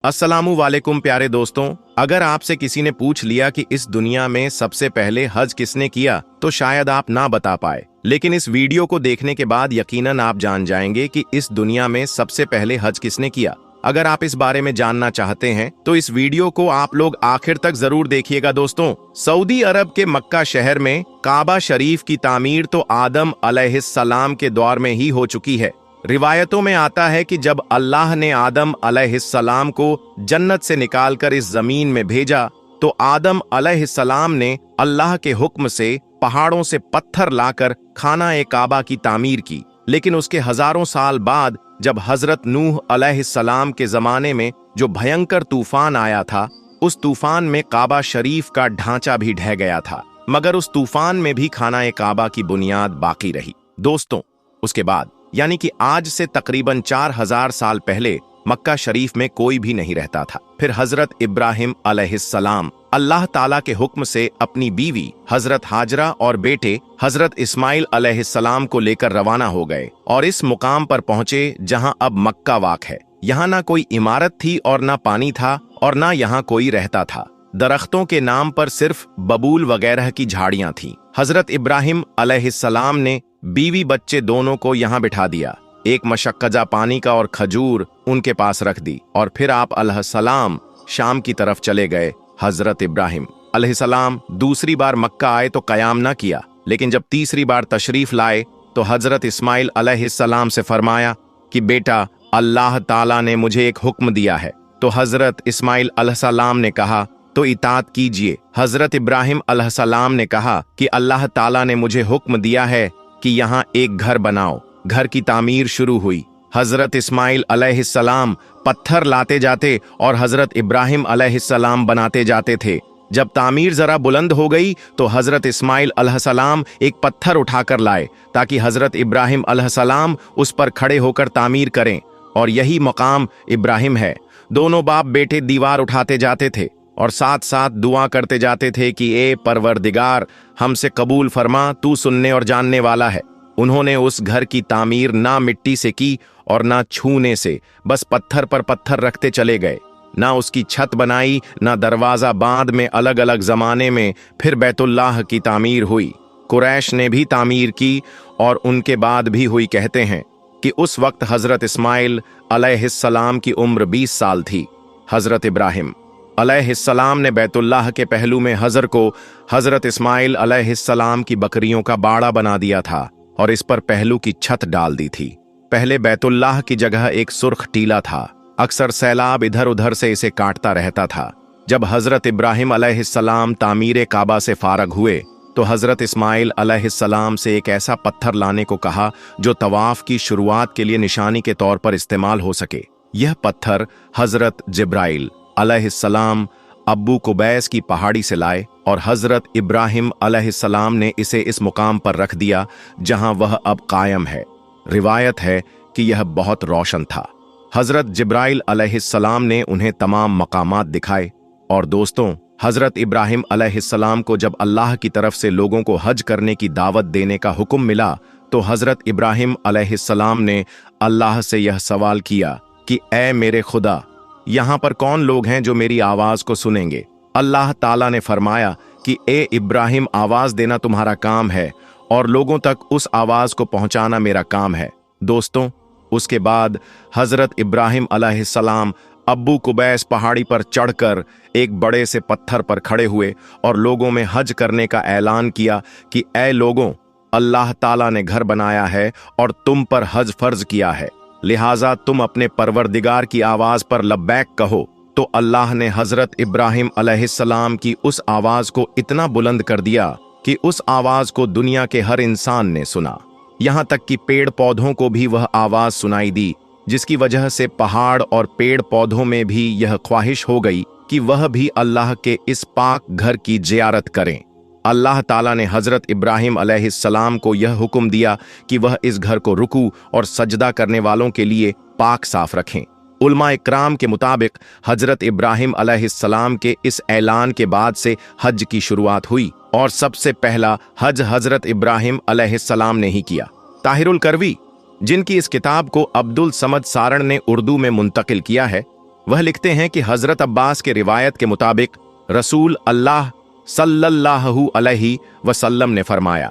अस्सलामु वालेकुम प्यारे दोस्तों, अगर आपसे किसी ने पूछ लिया कि इस दुनिया में सबसे पहले हज किसने किया तो शायद आप ना बता पाए, लेकिन इस वीडियो को देखने के बाद यकीनन आप जान जाएंगे कि इस दुनिया में सबसे पहले हज किसने किया। अगर आप इस बारे में जानना चाहते हैं तो इस वीडियो को आप लोग आखिर तक जरूर देखिएगा। दोस्तों, सऊदी अरब के मक्का शहर में काबा शरीफ की तामीर तो आदम अलैहिस्सलाम के दौर में ही हो चुकी है। रिवायतों में आता है कि जब अल्लाह ने आदम अलैहिस्सलाम को जन्नत से निकालकर इस जमीन में भेजा तो आदम अलैहिस्सलाम ने अल्लाह के हुक्म से पहाड़ों से पत्थर लाकर खाना-ए काबा की तामीर की। लेकिन उसके हजारों साल बाद जब हजरत नूह अलैहिस्सलाम के जमाने में जो भयंकर तूफान आया था, उस तूफान में काबा शरीफ का ढांचा भी ढह गया था, मगर उस तूफान में भी खाना-ए काबा की बुनियाद बाकी रही। दोस्तों, उसके बाद यानी कि आज से तकरीबन 4000 साल पहले मक्का शरीफ में कोई भी नहीं रहता था। फिर हजरत इब्राहिम अलैहिस्सलाम अल्लाह ताला के हुक्म से अपनी बीवी हजरत हाजरा और बेटे हजरत इस्माइल अलैहिस्सलाम को लेकर रवाना हो गए और इस मुकाम पर पहुंचे जहां अब मक्का वाक़ है। यहाँ ना कोई इमारत थी और ना पानी था और ना यहाँ कोई रहता था। दरख्तों के नाम पर सिर्फ बबूल वगैरह की झाड़ियां थीं। हजरत इब्राहिम अलैहिस्सलाम ने बीवी बच्चे दोनों को यहाँ बिठा दिया, एक मशक्कजा पानी का और खजूर उनके पास रख दी और फिर आप अलैहिस्सलाम शाम की तरफ चले गए। हजरत इब्राहिम अलैहिस्सलाम दूसरी बार मक्का आए तो कयाम न किया, लेकिन जब तीसरी बार तशरीफ लाए तो हजरत इस्माइल अलैहिस्सलाम से फरमाया कि बेटा, अल्लाह ताला ने मुझे एक हुक्म दिया है। तो हजरत इस्माइल अलैहिस्सलाम ने कहा तो इताअत कीजिए। हजरत इब्राहिम अलैहिस्सलाम ने कहा कि अल्लाह ताला ने मुझे हुक्म दिया है कि यहाँ एक घर बनाओ। घर की तामीर शुरू हुई। हजरत इस्माइल अलैहिस्सलाम पत्थर लाते जाते और हजरत इब्राहिम अलैहिस्सलाम बनाते जाते थे। जब तामीर जरा बुलंद हो गई तो हजरत इस्माइल अलैहिस्सलाम एक पत्थर उठाकर लाए ताकि हजरत इब्राहिम अलैहिस्सलाम उस पर खड़े होकर तामीर करें, और यही मकाम इब्राहिम है। दोनों बाप बेटे दीवार उठाते जाते थे और साथ साथ दुआ करते जाते थे कि ए परवरदिगार, हमसे कबूल फरमा, तू सुनने और जानने वाला है। उन्होंने उस घर की तामीर ना मिट्टी से की और ना छूने से, बस पत्थर पर पत्थर रखते चले गए। ना उसकी छत बनाई, ना दरवाजा बांध में अलग अलग जमाने में फिर बैतुल्लाह की तामीर हुई। कुरैश ने भी तामीर की और उनके बाद भी हुई। कहते हैं कि उस वक्त हजरत इस्माइल अलैहिस्सलाम की उम्र 20 साल थी। हजरत इब्राहिम अलैहिस्सलाम ने बैतुल्लाह के पहलू में हजर को हजरत इस्माइल अलैहिस्सलाम की बकरियों का बाड़ा बना दिया था और इस पर पहलू की छत डाल दी थी। पहले बैतुल्लाह की जगह एक सुर्ख टीला था। अक्सर सैलाब इधर उधर से इसे काटता रहता था। जब हजरत इब्राहिम अलैहिस्सलाम तामीर काबा से फारग हुए तो हजरत इस्माइल अलैहिस्सलाम से एक ऐसा पत्थर लाने को कहा जो तवाफ की शुरुआत के लिए निशानी के तौर पर इस्तेमाल हो सके। यह पत्थर हजरत जिब्राइल अलैहिस्सलाम अब्बू कुबैस की पहाड़ी से लाए और हजरत इब्राहिम अलैहिस्सलाम ने इसे इस मुकाम पर रख दिया जहां वह अब कायम है। रिवायत है कि यह बहुत रोशन था। हजरत जिब्राइल अलैहिस्सलाम ने उन्हें तमाम मकामात दिखाए। और दोस्तों, हजरत इब्राहिम अलैहिस्सलाम को जब अल्लाह की तरफ से लोगों को हज करने की दावत देने का हुक्म मिला तो हजरत इब्राहिम अलैहिस्सलाम ने अल्लाह से यह सवाल किया कि ऐ मेरे खुदा, यहाँ पर कौन लोग हैं जो मेरी आवाज को सुनेंगे। अल्लाह ताला ने फरमाया कि ए इब्राहिम, आवाज देना तुम्हारा काम है और लोगों तक उस आवाज को पहुंचाना मेरा काम है। दोस्तों, उसके बाद हजरत इब्राहिम अलैहिस्सलाम अब्बू कुबैस पहाड़ी पर चढ़कर एक बड़े से पत्थर पर खड़े हुए और लोगों में हज करने का ऐलान किया कि ऐ लोगों, अल्लाह ताला ने घर बनाया है और तुम पर हज फर्ज किया है, लिहाजा तुम अपने परवरदिगार की आवाज पर लब्बैक कहो। तो अल्लाह ने हजरत इब्राहिम अलैहिस्सलाम की उस आवाज को इतना बुलंद कर दिया कि उस आवाज को दुनिया के हर इंसान ने सुना। यहाँ तक कि पेड़ पौधों को भी वह आवाज सुनाई दी, जिसकी वजह से पहाड़ और पेड़ पौधों में भी यह ख्वाहिश हो गई कि वह भी अल्लाह के इस पाक घर की जियारत करें। अल्लाह ताला ने हजरत इब्राहिम अलैहिस्सलाम को यह हुक्म दिया कि वह इस घर को रुकू और सजदा करने वालों के लिए पाक साफ रखें। उलमा इकराम के मुताबिक हजरत इब्राहिम अलैहिस्सलाम के इस ऐलान के बाद से हज की शुरुआत हुई और सबसे पहला हज हजरत इब्राहिम अलैहिस्सलाम ने ही किया। ताहिरुल करवी, जिनकी इस किताब को अब्दुल समद सारण ने उर्दू में मुंतकिल किया है, वह लिखते हैं कि हजरत अब्बास के रिवायत के मुताबिक रसूल अल्लाह सल्लल्लाहु अलैहि वसल्लम ने फरमाया,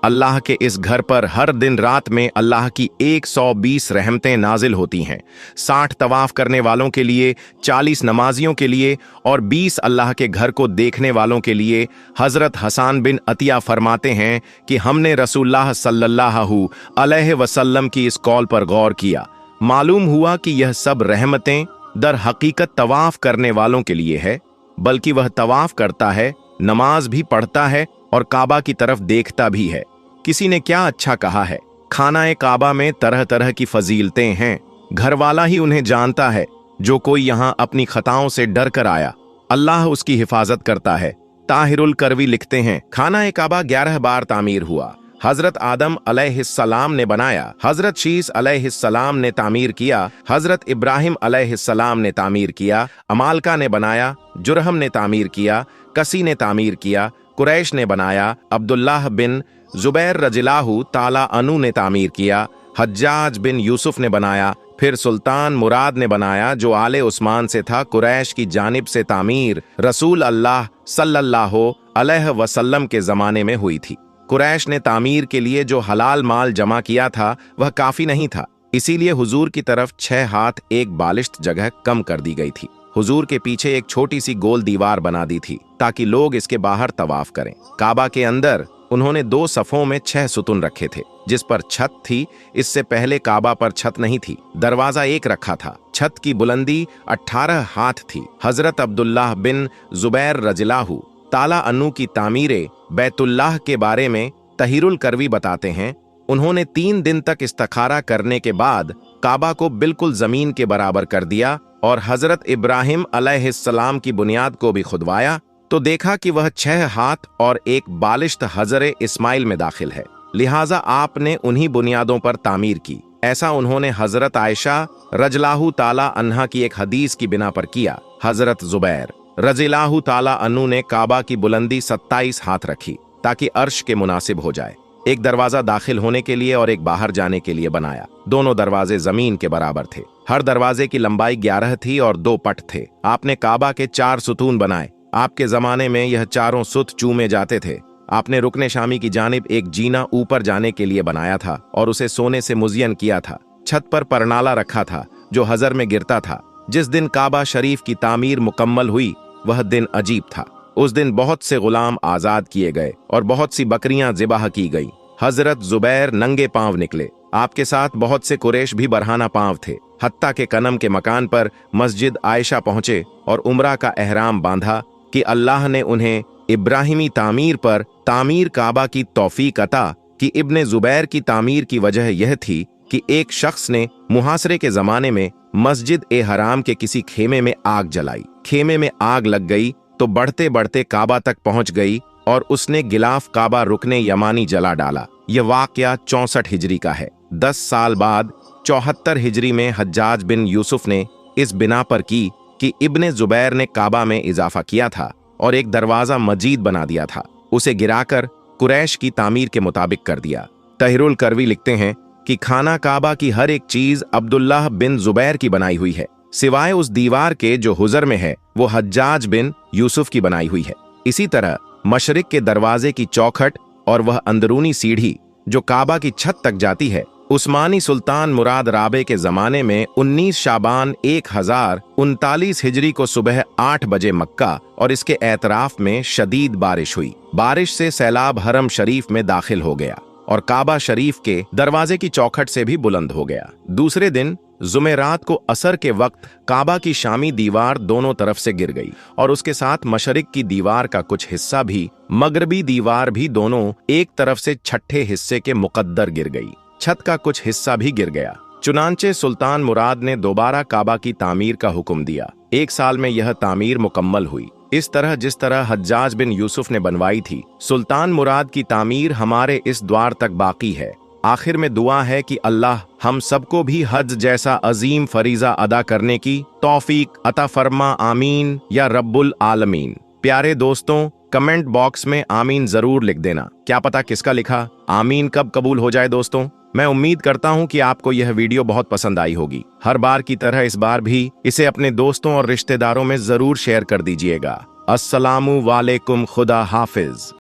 अल्लाह के इस घर पर हर दिन रात में अल्लाह की 120 रहमतें नाजिल होती हैं, 60 तवाफ करने वालों के लिए, 40 नमाजियों के लिए और 20 अल्लाह के घर को देखने वालों के लिए। हजरत हसन बिन अतिया फरमाते हैं कि हमने रसूलुल्लाह सल्लल्लाहु अलैहि वसल्लम की इस कौल पर गौर किया, मालूम हुआ कि यह सब रहमतें दर हकीकत तवाफ करने वालों के लिए है, बल्कि वह तवाफ करता है, नमाज भी पढ़ता है और काबा की तरफ देखता भी है। किसी ने क्या अच्छा कहा है, खाना काबा में तरह तरह की फजीलतें हैं, घर वाला ही उन्हें जानता है। जो कोई यहाँ अपनी खताओं से डर कर आया, अल्लाह उसकी हिफाजत करता है। ताहिरुल करवी लिखते हैं, खाना काबा 11 बार तामीर हुआ। हजरत आदम अलैहिस्सलाम ने बनाया, हजरत शीस अलैहिस्सलाम ने तामीर किया, हजरत इब्राहिम अलैहिस्सलाम ने तामीर किया, अमालका ने बनाया, जुरहम ने तामीर किया, कसी ने तामीर किया, कुरैश ने बनाया, अब्दुल्लाह बिन जुबैर रजिलाहु ताला अनु ने तामीर किया, हज्जाज बिन यूसुफ ने बनाया, फिर सुल्तान मुराद ने बनाया जो आले उस्मान से था, कुरैश की जानिब से तामीर रसूल अल्लाह सल्लल्लाहु अलैहि वसल्लम के जमाने में हुई थी। कुरैश ने तामीर के लिए जो हलाल माल जमा किया था वह काफी नहीं था, इसीलिए हुजूर की तरफ 6 हाथ एक बालिश्त जगह कम कर दी गई थी। हुजूर के पीछे एक छोटी सी गोल दीवार बना दी थी ताकि लोग इसके बाहर तवाफ करें। काबा के अंदर उन्होंने 2 सफ़ों में 6 सुतून रखे थे जिस पर छत थी। इससे पहले काबा पर छत नहीं थी, दरवाजा एक रखा था। छत की बुलंदी 18 हाथ थी। हजरत अब्दुल्लाह बिन जुबैर रजिलाहु ताला अन्नू की तामीरे बैतुल्लाह के बारे में तहीरुल करवी बताते हैं, उन्होंने 3 दिन तक इस्तिखारा करने के बाद काबा को बिल्कुल जमीन के बराबर कर दिया और हजरत इब्राहिम अलैहिस्सलाम की बुनियाद को भी खुदवाया तो देखा कि वह 6 हाथ और एक बालिश्त हजरे इस्माइल में दाखिल है, लिहाजा आपने उन्हीं बुनियादों पर तामीर की। ऐसा उन्होंने हजरत आयशा रजलाहु ताला अन्हा की एक हदीस की बिना पर किया। हजरत जुबैर रजिलाहु ताला अन्हु ने काबा की बुलंदी 27 हाथ रखी ताकि अर्श के मुनासिब हो जाए। एक दरवाजा दाखिल होने के लिए और एक बाहर जाने के लिए बनाया। दोनों दरवाजे जमीन के बराबर थे। हर दरवाजे की लंबाई 11 थी और 2 पट थे। आपने काबा के 4 सुतून बनाए। आपके जमाने में यह चारों सुत चूमे जाते थे। आपने रुकने शामी की जानिब एक जीना ऊपर जाने के लिए बनाया था और उसे सोने से मुज़य्यन किया था। छत पर परनाला रखा था जो हजर में गिरता था। जिस दिन काबा शरीफ की तामीर मुकम्मल हुई वह दिन अजीब था। उस दिन बहुत से गुलाम आजाद किए गए और बहुत सी बकरियां ज़िबाह की गई। हजरत जुबैर नंगे पांव निकले। आपके साथ बहुत से कुरैश भी बरहाना पांव थे। हत्ता के कनम के मकान पर मस्जिद आयशा पहुंचे और उम्रा का एहराम बांधा कि अल्लाह ने उन्हें इब्राहिमी तामीर पर तामीर काबा की तौफीक अता कि इब्ने जुबैर की तामीर की वजह यह थी कि एक शख्स ने मुहासरे के जमाने में मस्जिद ए हराम के किसी खेमे में आग जलाई। खेमे में आग लग गई तो बढ़ते बढ़ते काबा तक पहुंच गई और उसने गिलाफ काबा रुकने यमानी जला डाला। यह वाकया 64 हिजरी का है। 10 साल बाद 74 हिजरी में हज्जाज बिन यूसुफ ने इस बिना पर की कि इब्ने जुबैर ने काबा में इजाफा किया था और एक दरवाजा मजीद बना दिया था। उसे गिराकर कुरैश की तामीर के मुताबिक कर दिया। तहरुल करवी लिखते हैं कि खाना काबा की हर एक चीज अब्दुल्लाह बिन जुबैर की बनाई हुई है, सिवाय उस दीवार के जो हुजर में है, वो हज्जाज बिन यूसुफ की बनाई हुई है। इसी तरह मशरिक के दरवाजे की चौखट और वह अंदरूनी सीढ़ी जो काबा की छत तक जाती है, उस्मानी सुल्तान मुराद राबे के जमाने में 19 शाबान 1039 हिजरी को सुबह 8 बजे मक्का और इसके एतराफ में शदीद बारिश हुई। बारिश से सैलाब हरम शरीफ में दाखिल हो गया और काबा शरीफ के दरवाजे की चौखट से भी बुलंद हो गया। दूसरे दिन जुमेरात को असर के वक्त काबा की शामी दीवार दोनों तरफ से गिर गई और उसके साथ मशरिक की दीवार का कुछ हिस्सा भी, मगरबी दीवार भी दोनों एक तरफ से छठे हिस्से के मुकद्दर गिर गई। छत का कुछ हिस्सा भी गिर गया। चुनांचे सुल्तान मुराद ने दोबारा काबा की तामीर का हुक्म दिया। 1 साल में यह तामीर मुकम्मल हुई। इस तरह जिस तरह हज्जाज बिन यूसुफ ने बनवाई थी, सुल्तान मुराद की तामीर हमारे इस द्वार तक बाकी है। आखिर में दुआ है कि अल्लाह हम सबको भी हज जैसा अजीम फरीजा अदा करने की तौफीक अता फरमा। आमीन या रब्बुल आलमीन। प्यारे दोस्तों, कमेंट बॉक्स में आमीन जरूर लिख देना। क्या पता किसका लिखा आमीन कब कबूल हो जाए दोस्तों। मैं उम्मीद करता हूं कि आपको यह वीडियो बहुत पसंद आई होगी। हर बार की तरह इस बार भी इसे अपने दोस्तों और रिश्तेदारों में जरूर शेयर कर दीजिएगा। अस्सलामु वालेकुम, खुदा हाफिज।